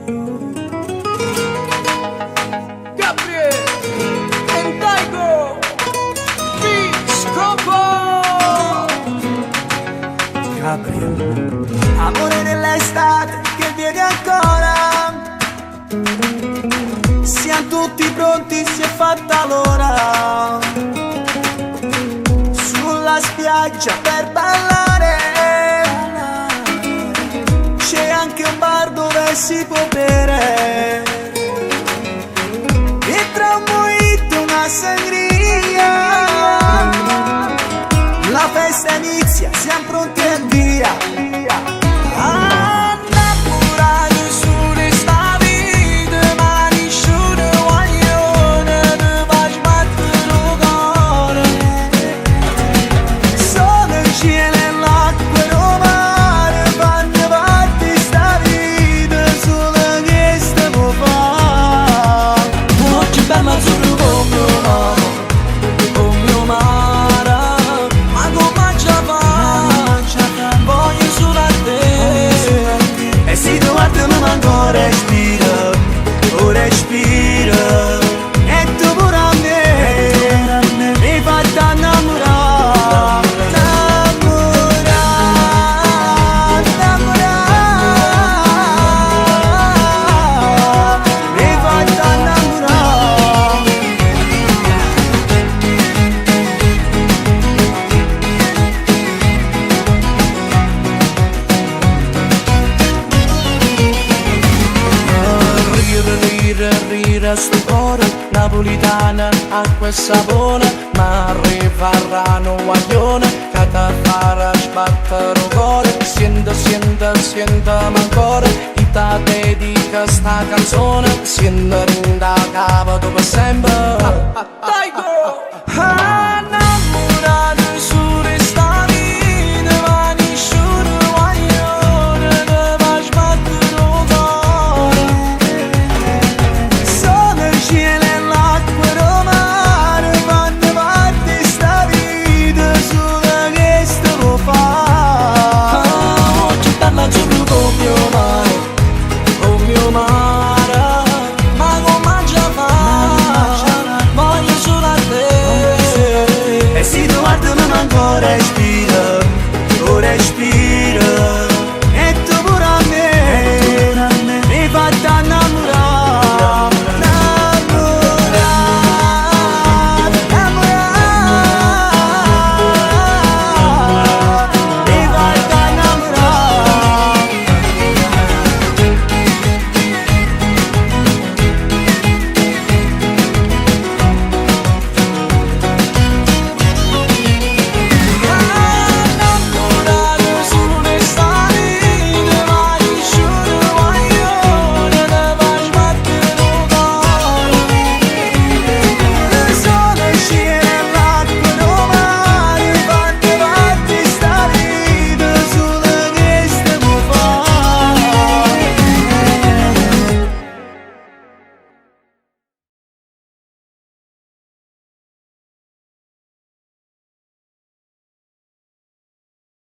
Gabriel and Daigo Scopo. Gabriel, amore dell'estate che viene ancora. Siamo tutti pronti, si è fatta l'ora. Sulla spiaggia per ballare. C'è anche un bar dove si può bere. E tra un mojito e una sangria la festa inizia, siamo pronti e via. Innamorati sulle stavide, mani sciute, guaglione, ti faccio battere il cuore. Sole, il cielo e l'acqua e il mare fanno parte di sta vita, solo che si può fare. Oggi bello azzurro come un mare, come un mare. Ma come ci faccio? Voglio solo a te. E se tu guardi non manco respiro, oh respiro. E tu pure a me, mi fai innamorare. Mi fai innamorare. Rire sto cuore, napolitana, acqua e sapone, ma rifarrano un guaglione, che ti farà sbattere il cuore, siente ancora, chi ti dedica sta canzone, siente rinda capo per sempre. Daigo